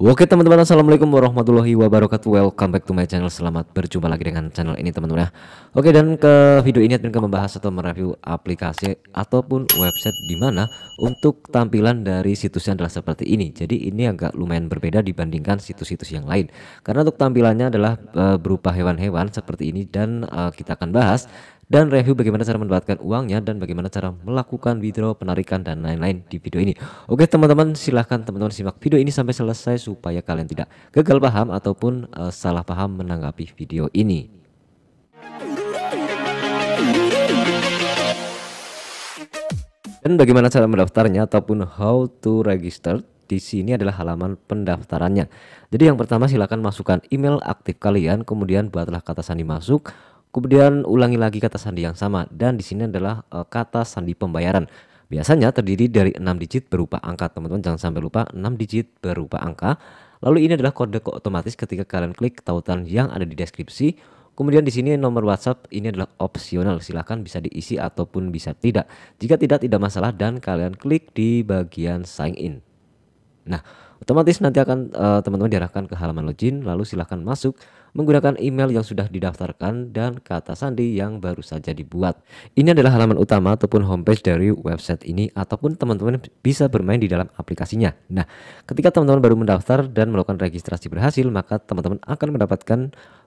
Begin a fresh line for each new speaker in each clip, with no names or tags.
Oke teman-teman, assalamualaikum warahmatullahi wabarakatuh. Welcome back to my channel. Selamat berjumpa lagi dengan channel ini teman-teman ya. Oke, dan ke video ini admin akan membahas atau mereview aplikasi ataupun website di mana untuk tampilan dari situsnya adalah seperti ini. Jadi ini agak lumayan berbeda dibandingkan situs-situs yang lain, karena untuk tampilannya adalah berupa hewan-hewan seperti ini. Dan kita akan bahas dan review bagaimana cara mendapatkan uangnya dan bagaimana cara melakukan withdraw, penarikan, dan lain-lain di video ini. Oke teman-teman, silahkan teman-teman simak video ini sampai selesai supaya kalian tidak gagal paham ataupun salah paham menanggapi video ini. Dan bagaimana cara mendaftarnya ataupun how to register? Di sini adalah halaman pendaftarannya. Jadi yang pertama silakan masukkan email aktif kalian, kemudian buatlah kata sandi masuk, kemudian ulangi lagi kata sandi yang sama, dan di sini adalah kata sandi pembayaran. Biasanya terdiri dari 6 digit berupa angka, teman-teman jangan sampai lupa 6 digit berupa angka. Lalu ini adalah kode otomatis ketika kalian klik tautan yang ada di deskripsi. Kemudian di sini nomor WhatsApp ini adalah opsional, silahkan bisa diisi ataupun bisa tidak. Jika tidak masalah, dan kalian klik di bagian sign in. Nah, otomatis nanti akan teman-teman diarahkan ke halaman login, lalu silahkan masuk menggunakan email yang sudah didaftarkan dan kata sandi yang baru saja dibuat. Ini adalah halaman utama ataupun homepage dari website ini, ataupun teman-teman bisa bermain di dalam aplikasinya. Nah, ketika teman-teman baru mendaftar dan melakukan registrasi berhasil, maka teman-teman akan mendapatkan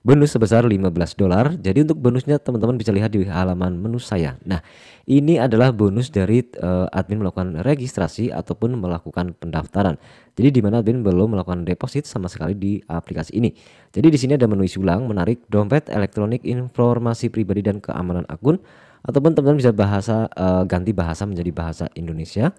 bonus sebesar $15. Jadi untuk bonusnya teman-teman bisa lihat di halaman menu saya. Nah, ini adalah bonus dari admin melakukan registrasi ataupun melakukan pendaftaran. Jadi di mana admin belum melakukan deposit sama sekali di aplikasi ini. Jadi di sini ada menu isi ulang, menarik, dompet elektronik, informasi pribadi dan keamanan akun, ataupun teman-teman bisa ganti bahasa menjadi bahasa Indonesia.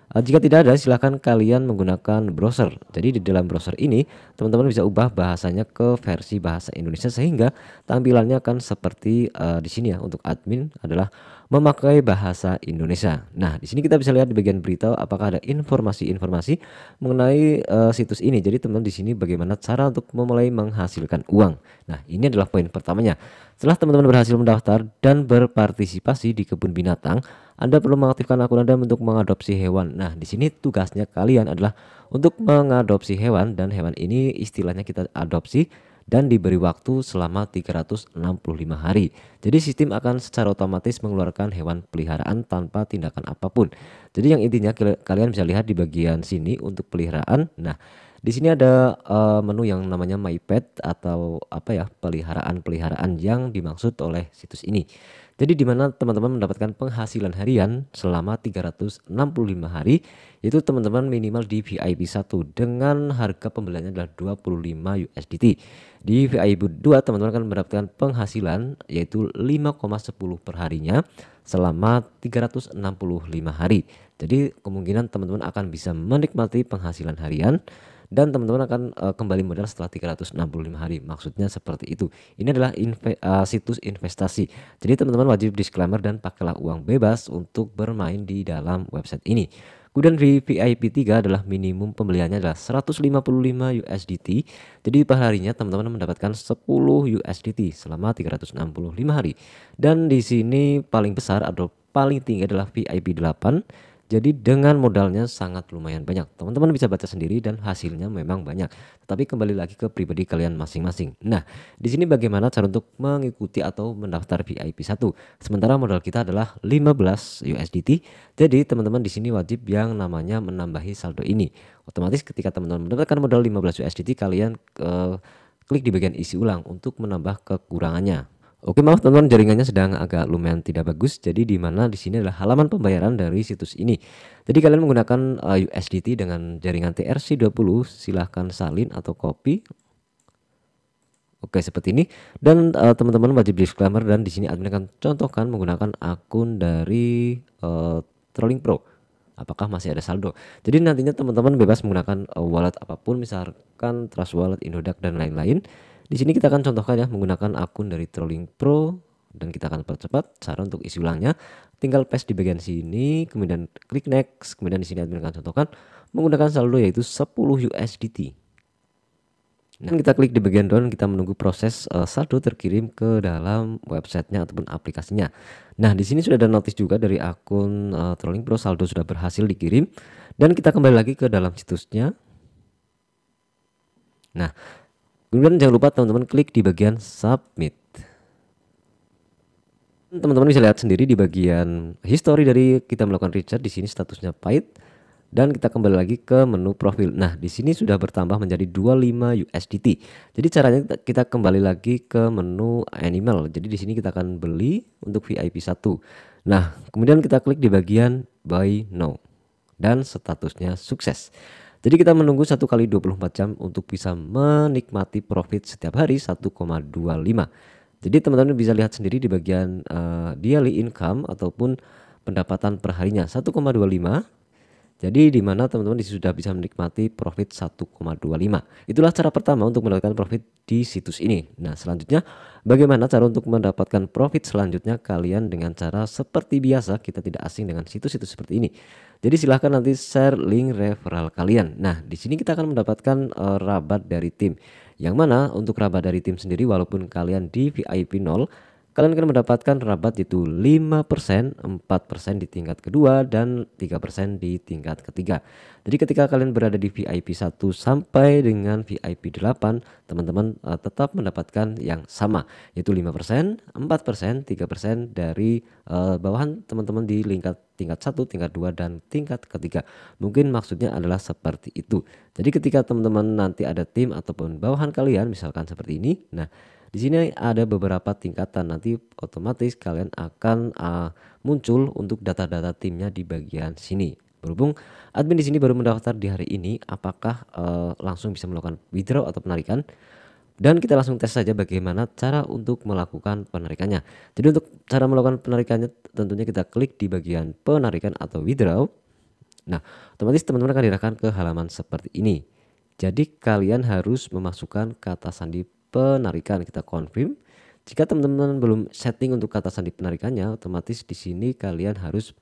Jika tidak ada, silahkan kalian menggunakan browser. Jadi di dalam browser ini teman-teman bisa ubah bahasanya ke versi bahasa Indonesia sehingga tampilannya akan seperti di sini ya. Untuk admin adalah memakai bahasa Indonesia. Nah, di sini kita bisa lihat di bagian berita apakah ada informasi-informasi mengenai situs ini. Jadi teman-teman di sini bagaimana cara untuk memulai menghasilkan uang. Nah, ini adalah poin pertamanya. Setelah teman-teman berhasil mendaftar dan berpartisipasi di kebun binatang, Anda perlu mengaktifkan akun Anda untuk mengadopsi hewan. Nah, di sini tugasnya kalian adalah untuk mengadopsi hewan, dan hewan ini istilahnya kita adopsi dan diberi waktu selama 365 hari. Jadi sistem akan secara otomatis mengeluarkan hewan peliharaan tanpa tindakan apapun. Jadi yang intinya kalian bisa lihat di bagian sini untuk peliharaan. Nah, di sini ada menu yang namanya My Pet atau apa ya, peliharaan-peliharaan yang dimaksud oleh situs ini. Jadi di mana teman-teman mendapatkan penghasilan harian selama 365 hari, yaitu teman-teman minimal di VIP 1 dengan harga pembeliannya adalah 25 USDT. Di VIP 2 teman-teman akan mendapatkan penghasilan yaitu 5,10 per harinya selama 365 hari. Jadi kemungkinan teman-teman akan bisa menikmati penghasilan harian dan teman-teman akan kembali modal setelah 365 hari. Maksudnya seperti itu. Ini adalah situs investasi. Jadi teman-teman wajib disclaimer dan pakailah uang bebas untuk bermain di dalam website ini. Kemudian di VIP 3 adalah minimum pembeliannya adalah 155 USDT. Jadi per harinya teman-teman mendapatkan 10 USDT selama 365 hari. Dan di sini paling besar atau paling tinggi adalah VIP 8. Jadi dengan modalnya sangat lumayan banyak. Teman-teman bisa baca sendiri dan hasilnya memang banyak. Tetapi kembali lagi ke pribadi kalian masing-masing. Nah, di sini bagaimana cara untuk mengikuti atau mendaftar VIP 1? Sementara modal kita adalah 15 USDT. Jadi teman-teman di sini wajib yang namanya menambahi saldo ini. Otomatis ketika teman-teman mendapatkan modal 15 USDT, kalian klik di bagian isi ulang untuk menambah kekurangannya. Oke, maaf teman-teman, jaringannya sedang agak lumayan tidak bagus. Jadi di mana di sini adalah halaman pembayaran dari situs ini. Jadi kalian menggunakan USDT dengan jaringan TRC20, silahkan salin atau copy. Oke, seperti ini. Dan teman-teman wajib disclaimer, dan di sini admin akan contohkan menggunakan akun dari Trolling Pro. Apakah masih ada saldo? Jadi nantinya teman-teman bebas menggunakan wallet apapun, misalkan Trust Wallet, Indodax, dan lain-lain. Di sini kita akan contohkan ya menggunakan akun dari Trolling Pro, dan kita akan percepat cara untuk isi ulangnya. Tinggal paste di bagian sini, kemudian klik next, kemudian di sini admin akan contohkan menggunakan saldo yaitu 10 USDT. Nah, kita klik di bagian down, kita menunggu proses saldo terkirim ke dalam websitenya ataupun aplikasinya. Nah, di sini sudah ada notice juga dari akun Trolling Pro, saldo sudah berhasil dikirim, dan kita kembali lagi ke dalam situsnya. Nah, kemudian jangan lupa teman-teman klik di bagian submit. Teman-teman bisa lihat sendiri di bagian history dari kita melakukan recharge, di sini statusnya paid, dan kita kembali lagi ke menu profil. Nah, di sini sudah bertambah menjadi 25 USDT. Jadi caranya kita kembali lagi ke menu animal. Jadi di sini kita akan beli untuk VIP 1. Nah, kemudian kita klik di bagian buy now dan statusnya sukses. Jadi kita menunggu 1 kali 24 jam untuk bisa menikmati profit setiap hari 1,25. Jadi teman-teman bisa lihat sendiri di bagian daily income ataupun pendapatan per harinya 1,25. Jadi di mana teman-teman sudah bisa menikmati profit 1,25. Itulah cara pertama untuk mendapatkan profit di situs ini. Nah, selanjutnya bagaimana cara untuk mendapatkan profit selanjutnya? Kalian dengan cara seperti biasa, kita tidak asing dengan situs-situs seperti ini. Jadi silahkan nanti share link referral kalian. Nah, di sini kita akan mendapatkan rabat dari tim. Yang mana untuk rabat dari tim sendiri, walaupun kalian di VIP 0, kalian akan mendapatkan rabat yaitu 5%, 4% di tingkat kedua, dan 3% di tingkat ketiga. Jadi ketika kalian berada di VIP 1 sampai dengan VIP 8, teman-teman tetap mendapatkan yang sama, yaitu 5%, 4%, 3% dari bawahan teman-teman di tingkat 1, tingkat 2, dan tingkat ketiga. Mungkin maksudnya adalah seperti itu. Jadi ketika teman-teman nanti ada tim ataupun bawahan kalian misalkan seperti ini, nah di sini ada beberapa tingkatan, nanti otomatis kalian akan muncul untuk data-data timnya di bagian sini. Berhubung admin di sini baru mendaftar di hari ini, apakah langsung bisa melakukan withdraw atau penarikan? Dan kita langsung tes saja bagaimana cara untuk melakukan penarikannya. Jadi untuk cara melakukan penarikannya tentunya kita klik di bagian penarikan atau withdraw. Nah, otomatis teman-teman akan diarahkan ke halaman seperti ini. Jadi kalian harus memasukkan kata sandi penarikan, kita confirm. Jika teman-teman belum setting untuk kata sandi penarikannya, otomatis di sini kalian harus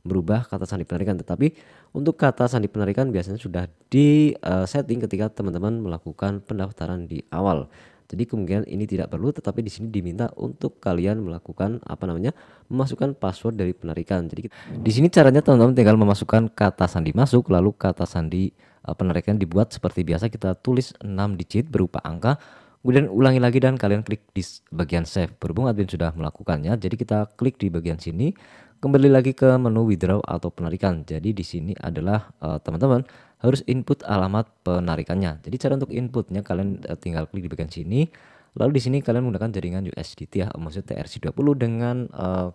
merubah kata sandi penarikan. Tetapi untuk kata sandi penarikan biasanya sudah di setting ketika teman-teman melakukan pendaftaran di awal. Jadi kemungkinan ini tidak perlu, tetapi di sini diminta untuk kalian melakukan memasukkan password dari penarikan. Jadi di sini caranya teman-teman tinggal memasukkan kata sandi masuk, lalu kata sandi penarikan dibuat seperti biasa, kita tulis 6 digit berupa angka. Kemudian ulangi lagi dan kalian klik di bagian save. Berhubung admin sudah melakukannya, jadi kita klik di bagian sini, kembali lagi ke menu withdraw atau penarikan. Jadi di sini adalah teman-teman harus input alamat penarikannya. Jadi cara untuk inputnya kalian tinggal klik di bagian sini. Lalu di sini kalian menggunakan jaringan USDT ya, maksudnya TRC20 dengan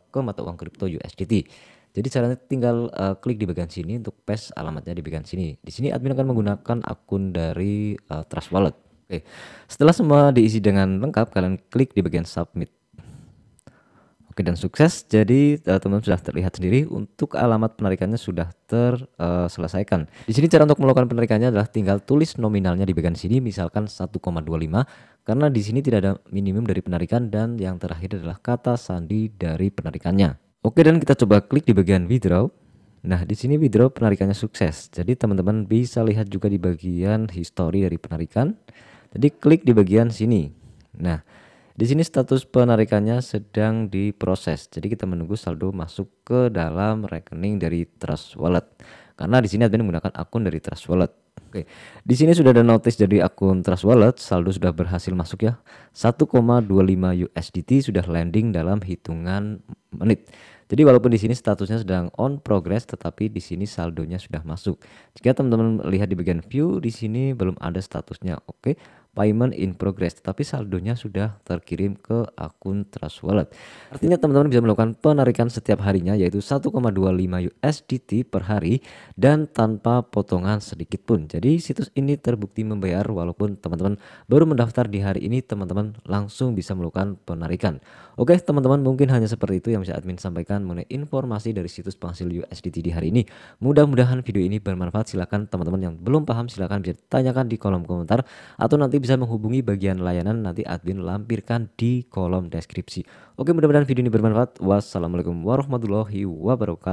ke mata uang kripto USDT. Jadi caranya tinggal klik di bagian sini untuk paste alamatnya di bagian sini. Di sini admin akan menggunakan akun dari Trust Wallet. Oke, setelah semua diisi dengan lengkap, kalian klik di bagian submit. Oke, dan sukses. Jadi teman-teman sudah terlihat sendiri untuk alamat penarikannya sudah terselesaikan. Di sini cara untuk melakukan penarikannya adalah tinggal tulis nominalnya di bagian sini, misalkan 1,25, karena di sini tidak ada minimum dari penarikan, dan yang terakhir adalah kata sandi dari penarikannya. Oke, dan kita coba klik di bagian withdraw. Nah, di sini withdraw penarikannya sukses. Jadi teman-teman bisa lihat juga di bagian history dari penarikan. Jadi klik di bagian sini. Nah, di sini status penarikannya sedang diproses. Jadi kita menunggu saldo masuk ke dalam rekening dari Trust Wallet. Karena di sini admin menggunakan akun dari Trust Wallet. Oke. Di sini sudah ada notice dari akun Trust Wallet, saldo sudah berhasil masuk ya. 1,25 USDT sudah landing dalam hitungan menit. Jadi walaupun di sini statusnya sedang on progress, tetapi di sini saldonya sudah masuk. Jika teman-teman lihat di bagian view, di sini belum ada statusnya. Oke, payment in progress, tetapi saldonya sudah terkirim ke akun Trust Wallet. Artinya teman-teman bisa melakukan penarikan setiap harinya, yaitu 1,25 USDT per hari dan tanpa potongan sedikit pun. Jadi situs ini terbukti membayar, walaupun teman-teman baru mendaftar di hari ini, teman-teman langsung bisa melakukan penarikan. Oke teman-teman, mungkin hanya seperti itu yang bisa admin sampaikan mengenai informasi dari situs penghasil USDT di hari ini. Mudah-mudahan video ini bermanfaat. Silakan teman-teman yang belum paham, silakan bisa tanyakan di kolom komentar, atau nanti bisa menghubungi bagian layanan, nanti admin lampirkan di kolom deskripsi. Oke, mudah-mudahan video ini bermanfaat. Wassalamualaikum warahmatullahi wabarakatuh.